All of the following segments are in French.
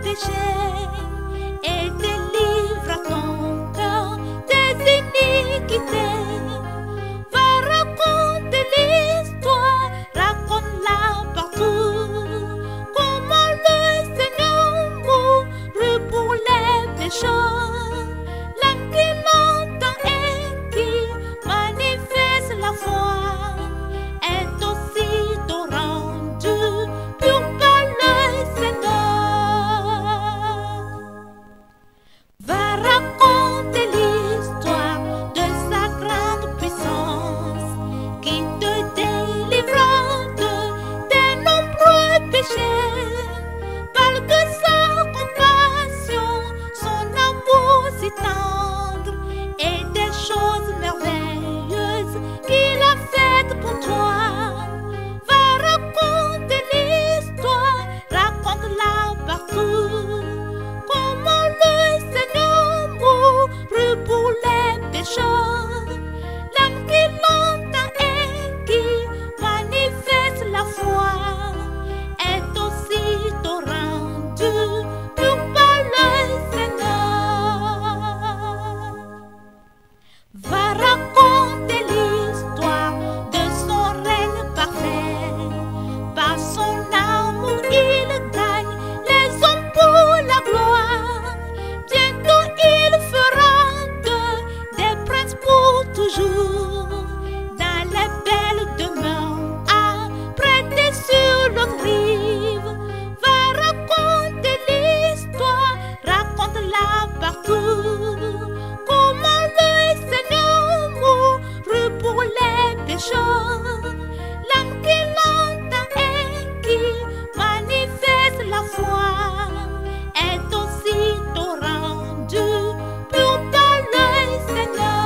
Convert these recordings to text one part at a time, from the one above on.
péchés et délivre ton cœur des iniquités. Va raconter l'histoire, raconte-la partout. Comment le Seigneur mourut pour les pécheurs. L'âme qui l'entend et qui manifeste la foi est aussitôt rendue pure par le Seigneur. Va raconter l'histoire de sa grande puissance qui te délivra de tes nombreux péchés. Parle de sa compassion, son amour si tendre et des choses merveilleuses qu'il a faites pour toi. Va raconter l'histoire, raconte-la partout. Comment le Seigneur mourut pour les pécheurs. L'âme qui l'entend et qui manifeste la foi est aussitôt rendue pure par le Seigneur. Va raconter l'histoire de son règne parfait. Par son amour il gagne les hommes pour la gloire. Bientôt il fera d'eux des princes pour toujours. Dans les belles demeures à prêter sur l'autre rive. Va raconter l'histoire, raconte-la partout. Comment le Seigneur mourut pour les pécheurs. L'âme qui l'entend et qui manifeste la foi est aussitôt rendue pure par le Seigneur.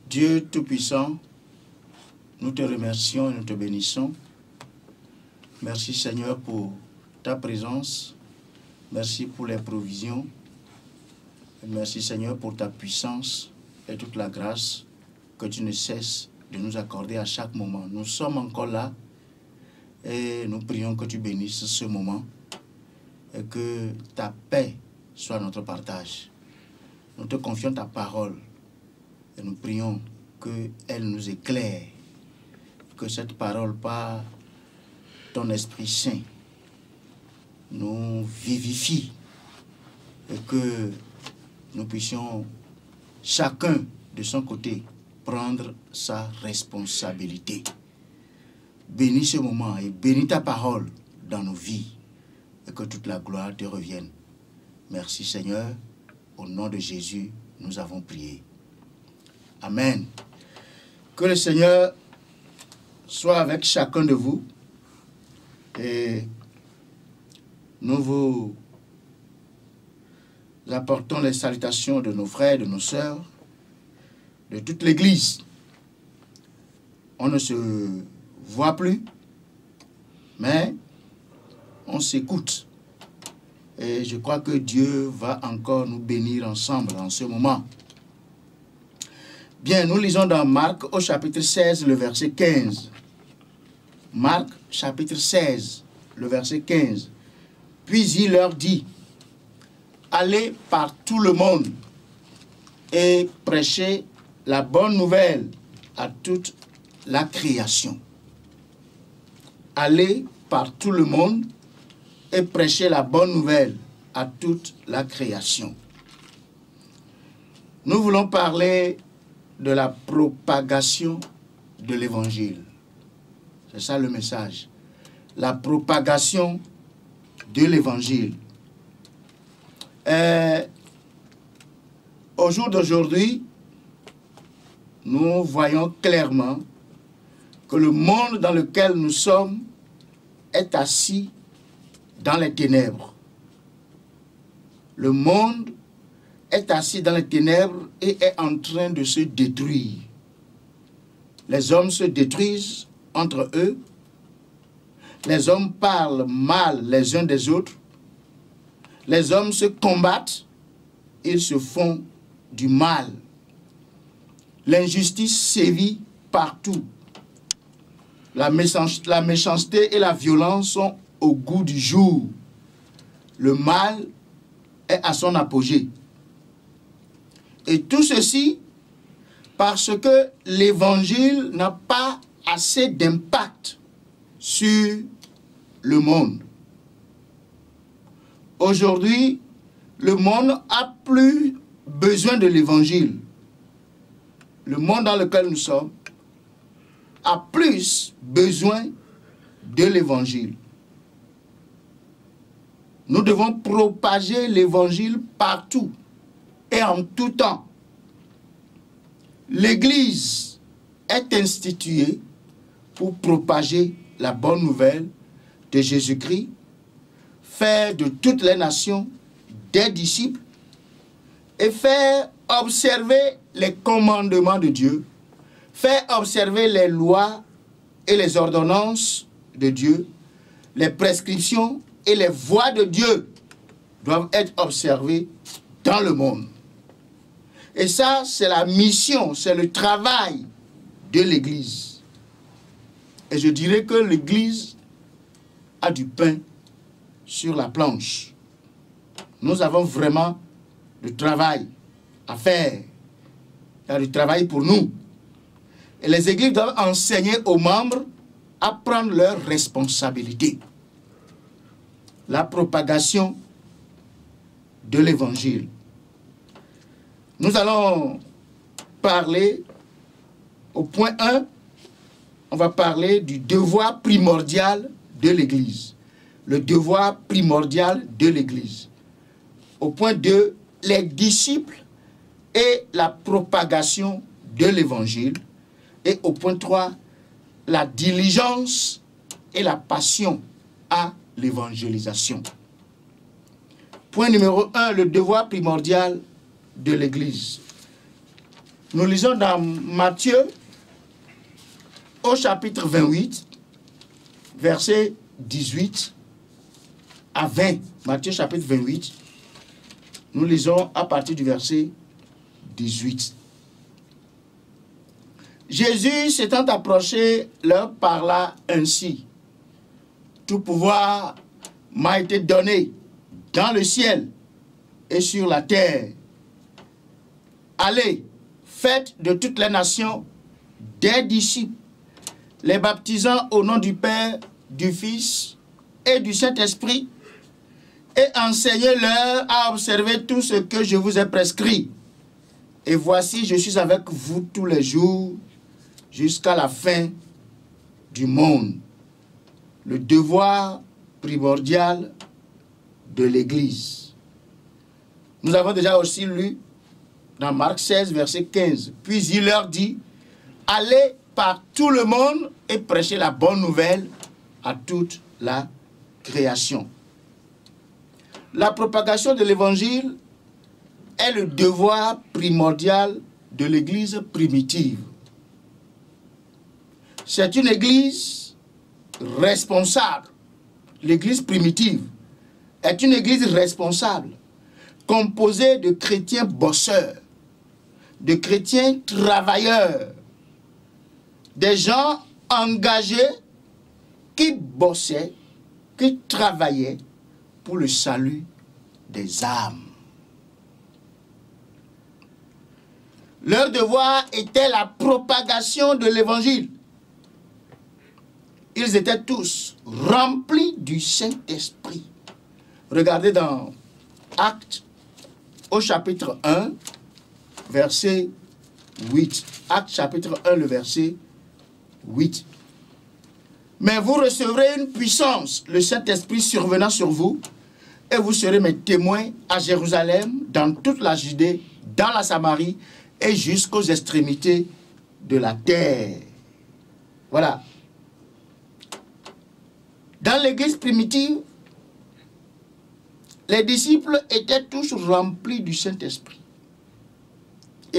Dieu Tout-Puissant, nous te remercions et nous te bénissons. Merci Seigneur pour ta présence. Merci pour les provisions. Merci Seigneur pour ta puissance et toute la grâce que tu ne cesses de nous accorder à chaque moment. Nous sommes encore là et nous prions que tu bénisses ce moment et que ta paix soit notre partage. Nous te confions ta parole. Et nous prions qu'elle nous éclaire, que cette parole par ton Esprit Saint nous vivifie et que nous puissions chacun de son côté prendre sa responsabilité. Bénis ce moment et bénis ta parole dans nos vies et que toute la gloire te revienne. Merci Seigneur, au nom de Jésus, nous avons prié. Amen. Que le Seigneur soit avec chacun de vous et nous vous apportons les salutations de nos frères, de nos sœurs, de toute l'Église. On ne se voit plus, mais on s'écoute. Et je crois que Dieu va encore nous bénir ensemble en ce moment. Bien, nous lisons dans Marc au chapitre 16, le verset 15. Marc, chapitre 16, le verset 15. Puis il leur dit, allez par tout le monde et prêchez la bonne nouvelle à toute la création. Allez par tout le monde et prêchez la bonne nouvelle à toute la création. Nous voulons parler de la propagation de l'évangile. C'est ça le message. La propagation de l'évangile. Au jour d'aujourd'hui, nous voyons clairement que le monde dans lequel nous sommes est assis dans les ténèbres. Le monde est assis dans les ténèbres et est en train de se détruire. Les hommes se détruisent entre eux. Les hommes parlent mal les uns des autres. Les hommes se combattent. Ils se font du mal. L'injustice sévit partout. La méchanceté et la violence sont au goût du jour. Le mal est à son apogée. Et tout ceci parce que l'évangile n'a pas assez d'impact sur le monde. Aujourd'hui, le monde a plus besoin de l'évangile. Le monde dans lequel nous sommes a plus besoin de l'évangile. Nous devons propager l'évangile partout et en tout temps. L'Église est instituée pour propager la bonne nouvelle de Jésus-Christ, faire de toutes les nations des disciples et faire observer les commandements de Dieu, faire observer les lois et les ordonnances de Dieu, les prescriptions et les voies de Dieu doivent être observées dans le monde. Et ça, c'est la mission, c'est le travail de l'Église. Et je dirais que l'Église a du pain sur la planche. Nous avons vraiment du travail à faire. Il y a du travail pour nous. Et les églises doivent enseigner aux membres à prendre leurs responsabilités. La propagation de l'évangile. Nous allons parler au point 1, on va parler du devoir primordial de l'Église. Le devoir primordial de l'Église. Au point 2, les disciples et la propagation de l'Évangile. Et au point 3, la diligence et la passion à l'évangélisation. Point numéro 1, le devoir primordial de l'Église. Nous lisons dans Matthieu, au chapitre 28, versets 18 à 20. Matthieu chapitre 28, nous lisons à partir du verset 18. Jésus s'étant approché, leur parla ainsi. Tout pouvoir m'a été donné dans le ciel et sur la terre. Allez, faites de toutes les nations des disciples, les baptisant au nom du Père, du Fils et du Saint-Esprit, et enseignez-leur à observer tout ce que je vous ai prescrit. Et voici, je suis avec vous tous les jours jusqu'à la fin du monde. Le devoir primordial de l'Église. Nous avons déjà aussi lu dans Marc 16, verset 15. Puis il leur dit, allez par tout le monde et prêchez la bonne nouvelle à toute la création. La propagation de l'Évangile est le devoir primordial de l'Église primitive. C'est une Église responsable. L'Église primitive est une Église responsable, composée de chrétiens bosseurs, de chrétiens travailleurs, des gens engagés qui bossaient, qui travaillaient pour le salut des âmes. Leur devoir était la propagation de l'Évangile. Ils étaient tous remplis du Saint-Esprit. Regardez dans Actes, au chapitre 1, verset 8. Actes chapitre 1, le verset 8. Mais vous recevrez une puissance, le Saint-Esprit survenant sur vous, et vous serez mes témoins à Jérusalem, dans toute la Judée, dans la Samarie, et jusqu'aux extrémités de la terre. Voilà. Dans l'église primitive, les disciples étaient tous remplis du Saint-Esprit.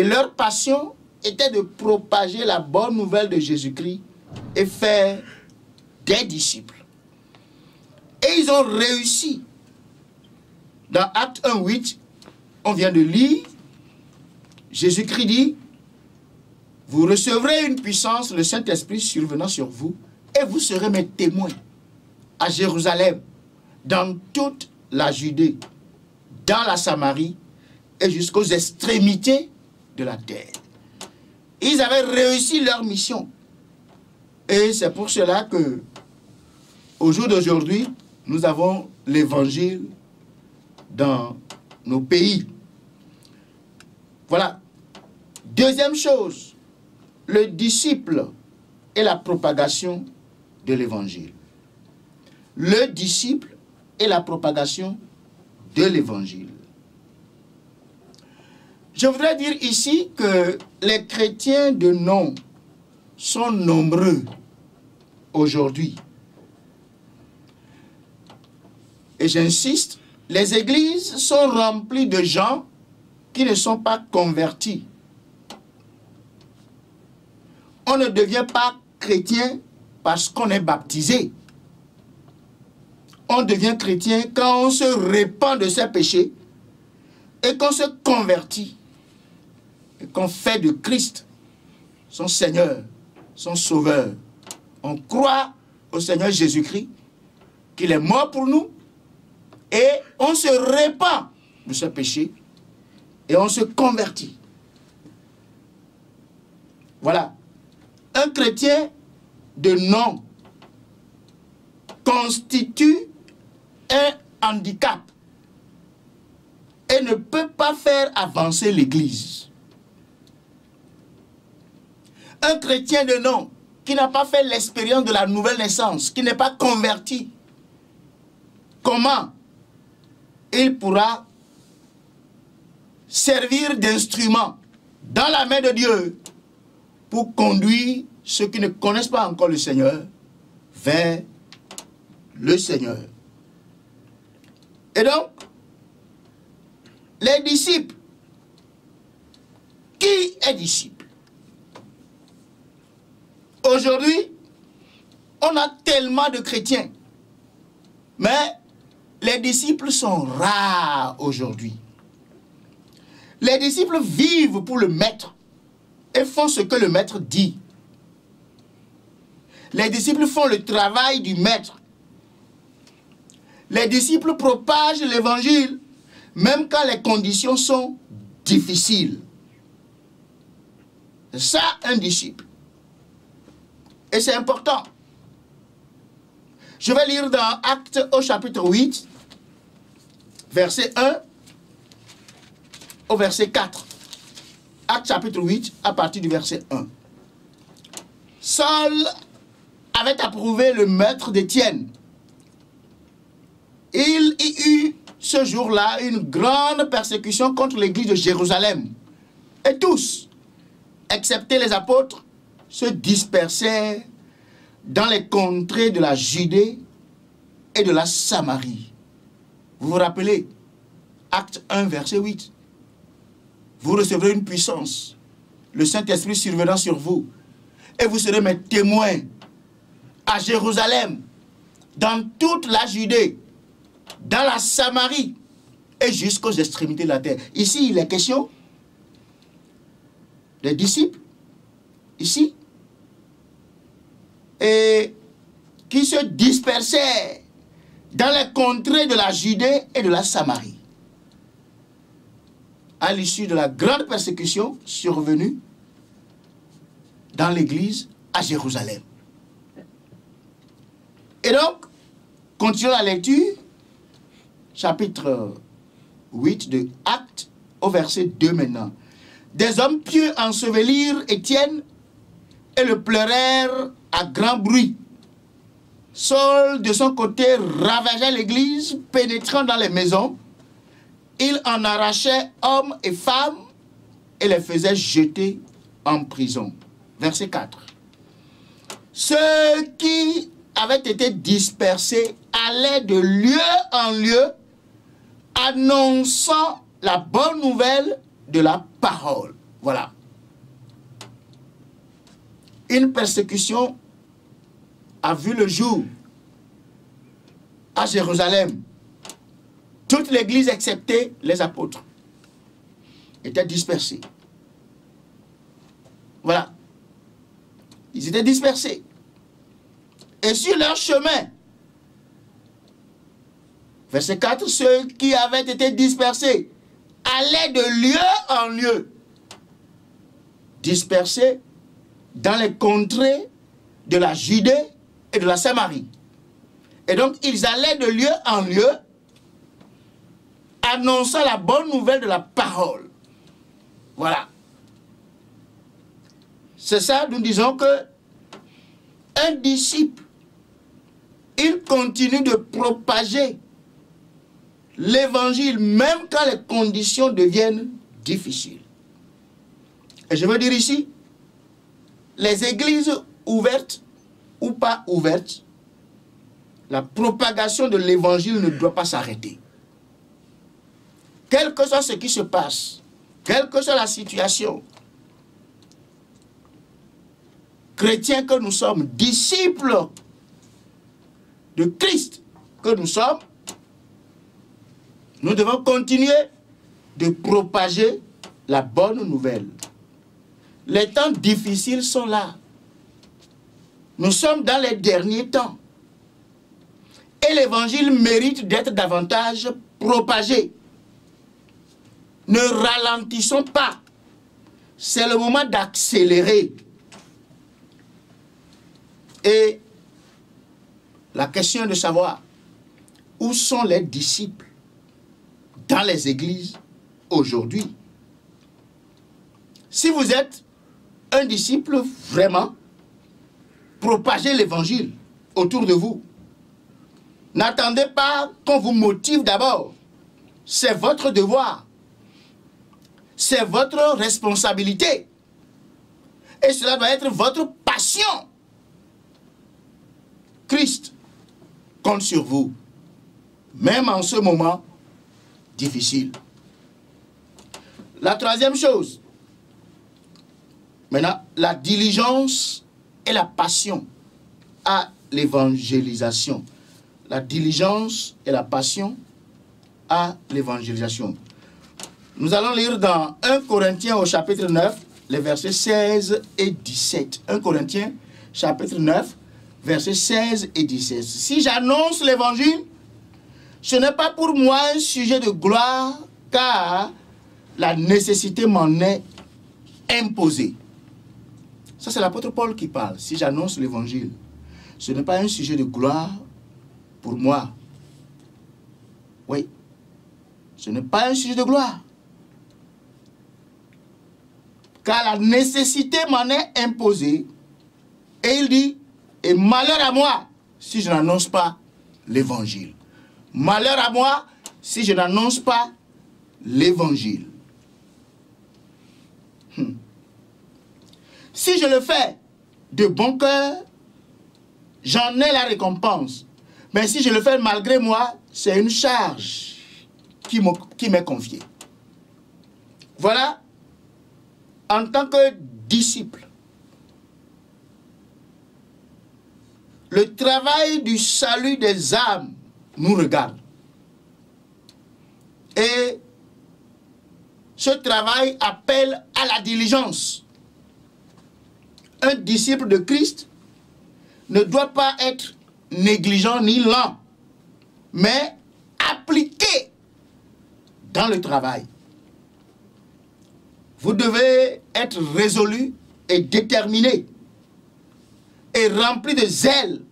Et leur passion était de propager la bonne nouvelle de Jésus-Christ et faire des disciples. Et ils ont réussi. Dans Acte 1:8, on vient de lire, Jésus-Christ dit, vous recevrez une puissance, le Saint-Esprit survenant sur vous, et vous serez mes témoins à Jérusalem, dans toute la Judée, dans la Samarie et jusqu'aux extrémités de la terre. Ils avaient réussi leur mission. Et c'est pour cela que, au jour d'aujourd'hui, nous avons l'évangile dans nos pays. Voilà. Deuxième chose, le disciple et la propagation de l'évangile. Le disciple et la propagation de l'évangile. Je voudrais dire ici que les chrétiens de nom sont nombreux aujourd'hui. Et j'insiste, les églises sont remplies de gens qui ne sont pas convertis. On ne devient pas chrétien parce qu'on est baptisé. On devient chrétien quand on se répand de ses péchés et qu'on se convertit et qu'on fait de Christ son Seigneur, son Sauveur. On croit au Seigneur Jésus-Christ, qu'il est mort pour nous, et on se répand de ses péchés et on se convertit. Voilà. Un chrétien de nom constitue un handicap et ne peut pas faire avancer l'Église. Un chrétien de nom qui n'a pas fait l'expérience de la nouvelle naissance, qui n'est pas converti, comment il pourra servir d'instrument dans la main de Dieu pour conduire ceux qui ne connaissent pas encore le Seigneur vers le Seigneur? Et donc, les disciples, qui est disciple? Aujourd'hui, on a tellement de chrétiens, mais les disciples sont rares aujourd'hui. Les disciples vivent pour le maître et font ce que le maître dit. Les disciples font le travail du maître. Les disciples propagent l'évangile même quand les conditions sont difficiles. C'est ça un disciple. Et c'est important. Je vais lire dans Actes au chapitre 8, verset 1 au verset 4. Actes chapitre 8, à partir du verset 1. Saul avait approuvé le meurtre d'Étienne. Il y eut ce jour-là une grande persécution contre l'église de Jérusalem. Et tous, excepté les apôtres, se dispersèrent dans les contrées de la Judée et de la Samarie. Vous vous rappelez, Acte 1, verset 8. Vous recevrez une puissance, le Saint-Esprit survenant sur vous, et vous serez mes témoins à Jérusalem, dans toute la Judée, dans la Samarie et jusqu'aux extrémités de la terre. Ici, il est question des disciples, ici, et qui se dispersaient dans les contrées de la Judée et de la Samarie. À l'issue de la grande persécution survenue dans l'église à Jérusalem. Et donc, continuons la lecture, chapitre 8 de Actes, au verset 2 maintenant. Des hommes pieux ensevelirent Étienne et le pleurèrent à grand bruit. Saul, de son côté, ravageait l'église, pénétrant dans les maisons. Il en arrachait hommes et femmes et les faisait jeter en prison. Verset 4. Ceux qui avaient été dispersés allaient de lieu en lieu, annonçant la bonne nouvelle de la parole. Voilà. Une persécution a vu le jour à Jérusalem. Toute l'église, excepté les apôtres, était dispersée. Voilà. Ils étaient dispersés. Et sur leur chemin, verset 4, ceux qui avaient été dispersés allaient de lieu en lieu, dispersés dans les contrées de la Judée et de la Samarie. Et donc, ils allaient de lieu en lieu, annonçant la bonne nouvelle de la parole. Voilà. C'est ça, nous disons que un disciple, il continue de propager l'évangile, même quand les conditions deviennent difficiles. Et je veux dire ici, les églises ouvertes ou pas ouvertes, la propagation de l'évangile ne doit pas s'arrêter. Quel que soit ce qui se passe, quelle que soit la situation, chrétiens que nous sommes, disciples de Christ que nous sommes, nous devons continuer de propager la bonne nouvelle. Les temps difficiles sont là. Nous sommes dans les derniers temps. Et l'évangile mérite d'être davantage propagé. Ne ralentissons pas. C'est le moment d'accélérer. Et la question est de savoir où sont les disciples dans les églises aujourd'hui. Si vous êtes un disciple vraiment, propagez l'évangile autour de vous. N'attendez pas qu'on vous motive d'abord. C'est votre devoir. C'est votre responsabilité. Et cela doit être votre passion. Christ compte sur vous, même en ce moment difficile. La troisième chose, maintenant, la diligence et la passion à l'évangélisation. La diligence et la passion à l'évangélisation. Nous allons lire dans 1 Corinthiens au chapitre 9, les versets 16 et 17. 1 Corinthiens, chapitre 9, versets 16 et 17. Si j'annonce l'évangile, ce n'est pas pour moi un sujet de gloire, car la nécessité m'en est imposée. Ça, c'est l'apôtre Paul qui parle. Si j'annonce l'évangile, ce n'est pas un sujet de gloire pour moi. Oui. Ce n'est pas un sujet de gloire. Car la nécessité m'en est imposée. Et il dit, et malheur à moi si je n'annonce pas l'évangile. Malheur à moi si je n'annonce pas l'évangile. Si je le fais de bon cœur, j'en ai la récompense. Mais si je le fais malgré moi, c'est une charge qui m'est confiée. Voilà, en tant que disciple, le travail du salut des âmes nous regarde. Et ce travail appelle à la diligence. Un disciple de Christ ne doit pas être négligent ni lent, mais appliqué dans le travail. Vous devez être résolu et déterminé et rempli de zèle.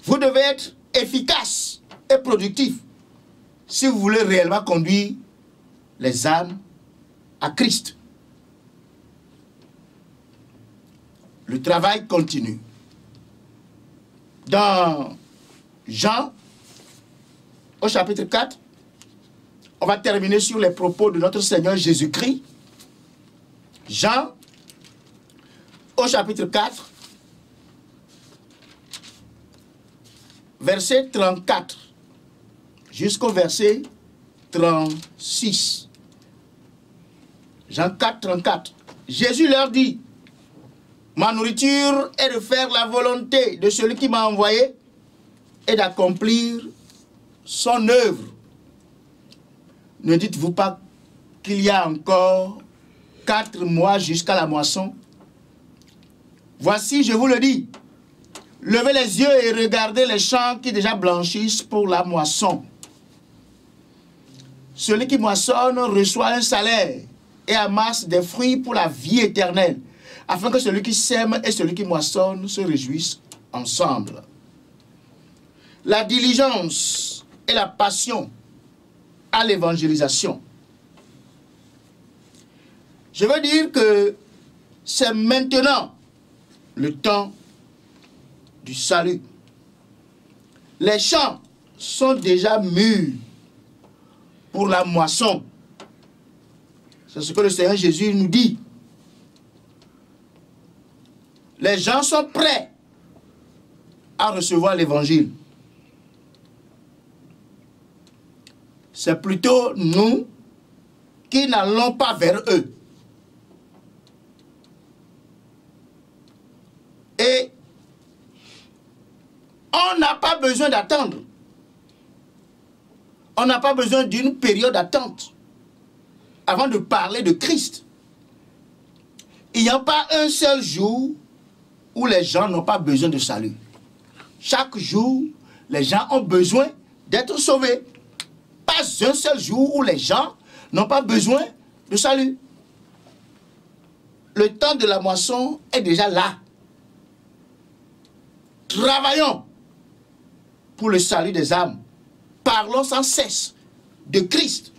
Vous devez être efficace et productif si vous voulez réellement conduire les âmes à Christ. Le travail continue. Dans Jean, au chapitre 4, on va terminer sur les propos de notre Seigneur Jésus-Christ. Jean, au chapitre 4, verset 34 jusqu'au verset 36. Jean 4, 34. Jésus leur dit, ma nourriture est de faire la volonté de celui qui m'a envoyé et d'accomplir son œuvre. Ne dites-vous pas qu'il y a encore 4 mois jusqu'à la moisson? Voici, je vous le dis, levez les yeux et regardez les champs qui déjà blanchissent pour la moisson. Celui qui moissonne reçoit un salaire et amasse des fruits pour la vie éternelle, afin que celui qui sème et celui qui moissonne se réjouissent ensemble. La diligence et la passion à l'évangélisation. Je veux dire que c'est maintenant le temps du salut. Les champs sont déjà mûrs pour la moisson. C'est ce que le Seigneur Jésus nous dit. Les gens sont prêts à recevoir l'évangile. C'est plutôt nous qui n'allons pas vers eux. Et on n'a pas besoin d'attendre. On n'a pas besoin d'une période d'attente avant de parler de Christ. Il n'y a pas un seul jour où les gens n'ont pas besoin de salut. Chaque jour, les gens ont besoin d'être sauvés. Pas un seul jour où les gens n'ont pas besoin de salut. Le temps de la moisson est déjà là. Travaillons pour le salut des âmes. Parlons sans cesse de Christ.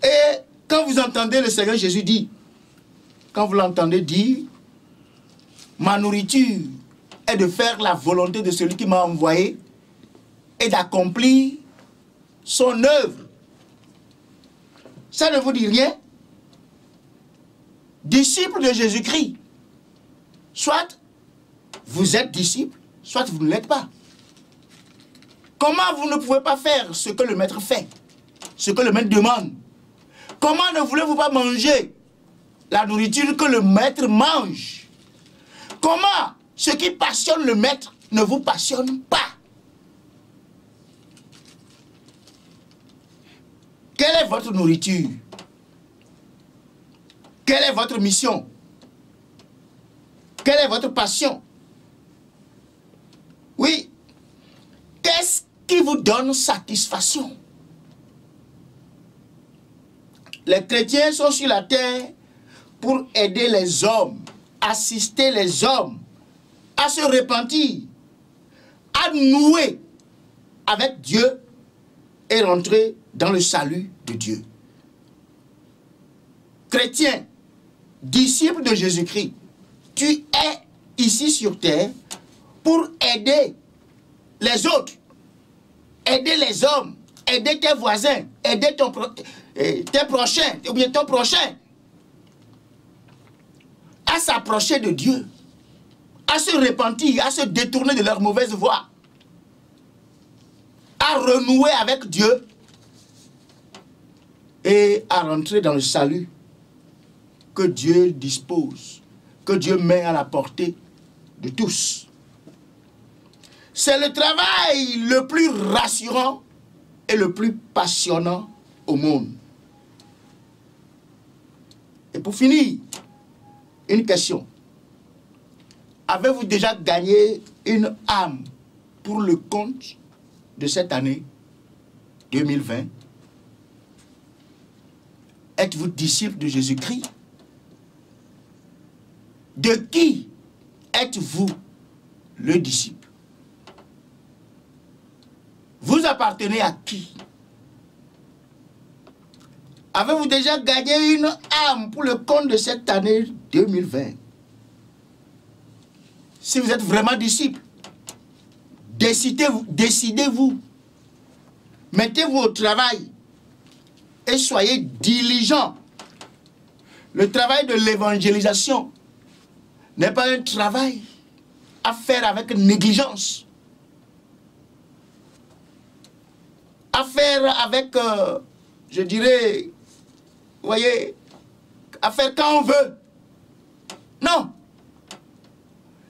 Et quand vous entendez le Seigneur Jésus dire, quand vous l'entendez dire, ma nourriture est de faire la volonté de celui qui m'a envoyé et d'accomplir son œuvre. Ça ne vous dit rien? Disciple de Jésus-Christ. Soit vous êtes disciple, soit vous ne l'êtes pas. Comment vous ne pouvez pas faire ce que le maître fait, ce que le maître demande? Comment ne voulez-vous pas manger la nourriture que le maître mange? Comment ce qui passionne le maître ne vous passionne pas? Quelle est votre nourriture? Quelle est votre mission? Quelle est votre passion? Oui, qu'est-ce qui vous donne satisfaction? Les chrétiens sont sur la terre pour aider les hommes, assister les hommes à se repentir, à nouer avec Dieu et rentrer dans le salut de Dieu. Chrétien, disciple de Jésus-Christ, tu es ici sur terre pour aider les autres, aider les hommes, aider tes voisins, aider tes prochains, ou bien ton prochain, à s'approcher de Dieu, à se repentir, à se détourner de leur mauvaise voie, à renouer avec Dieu et à rentrer dans le salut que Dieu dispose, que Dieu met à la portée de tous. C'est le travail le plus rassurant et le plus passionnant au monde. Et pour finir, une question. Avez-vous déjà gagné une âme pour le compte de cette année 2020? Êtes-vous disciple de Jésus-Christ? De qui êtes-vous le disciple? Vous appartenez à qui? Avez-vous déjà gagné une âme pour le compte de cette année 2020? Si vous êtes vraiment disciple, décidez-vous. Mettez-vous au travail et soyez diligents. Le travail de l'évangélisation n'est pas un travail à faire avec négligence, à faire avec, je dirais, voyez, à faire quand on veut. Non.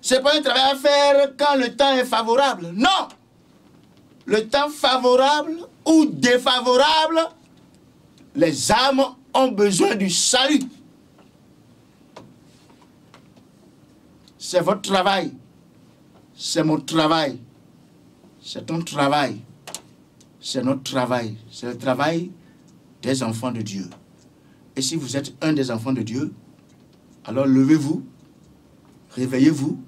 C'est pas un travail à faire quand le temps est favorable. Non. Le temps favorable ou défavorable, les âmes ont besoin du salut. C'est votre travail. C'est mon travail. C'est ton travail. C'est notre travail. C'est le travail des enfants de Dieu. Et si vous êtes un des enfants de Dieu, alors levez-vous, réveillez-vous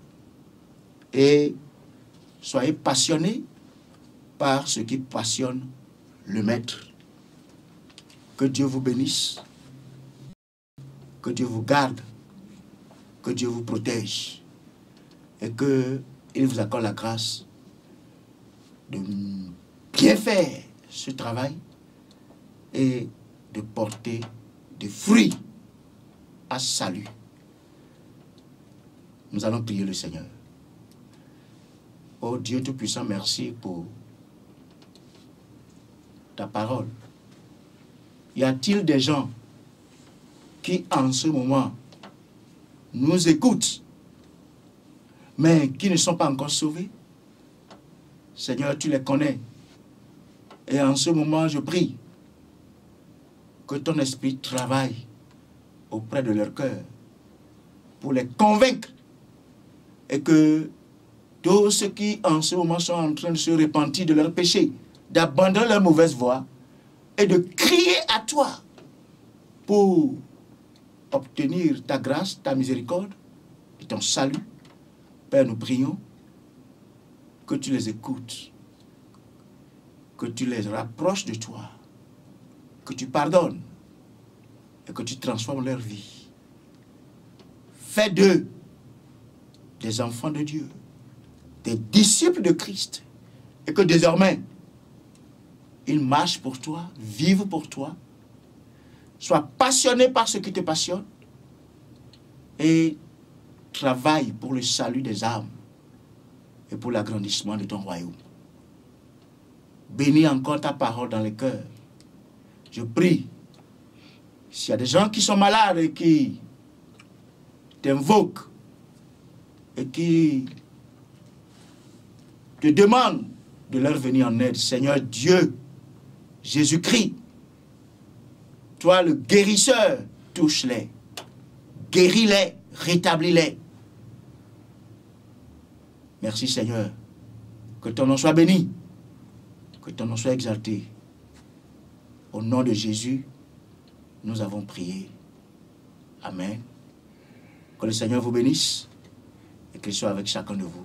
et soyez passionnés par ce qui passionne le Maître. Que Dieu vous bénisse, que Dieu vous garde, que Dieu vous protège et qu'il vous accorde la grâce de bien faire ce travail et de porter des fruits à salut. Nous allons prier le Seigneur. Oh Dieu Tout-Puissant, merci pour ta parole. Y a-t-il des gens qui en ce moment nous écoutent, mais qui ne sont pas encore sauvés? Seigneur, tu les connais. Et en ce moment, je prie que ton esprit travaille auprès de leur cœur pour les convaincre et que tous ceux qui en ce moment sont en train de se repentir de leurs péchés, d'abandonner leur mauvaise voie et de crier à toi pour obtenir ta grâce, ta miséricorde et ton salut. Père, nous prions que tu les écoutes, que tu les rapproches de toi, que tu pardonnes et que tu transformes leur vie. Fais d'eux des enfants de Dieu, des disciples de Christ, et que désormais, ils marchent pour toi, vivent pour toi, soient passionnés par ce qui te passionne et travaillent pour le salut des âmes et pour l'agrandissement de ton royaume. Bénis encore ta parole dans les cœurs. Je prie, s'il y a des gens qui sont malades et qui t'invoquent et qui te demandent de leur venir en aide, Seigneur Dieu, Jésus-Christ, toi le guérisseur, touche-les, guéris-les, rétablis-les. Merci Seigneur, que ton nom soit béni, que ton nom soit exalté. Au nom de Jésus, nous avons prié. Amen. Que le Seigneur vous bénisse et qu'il soit avec chacun de vous.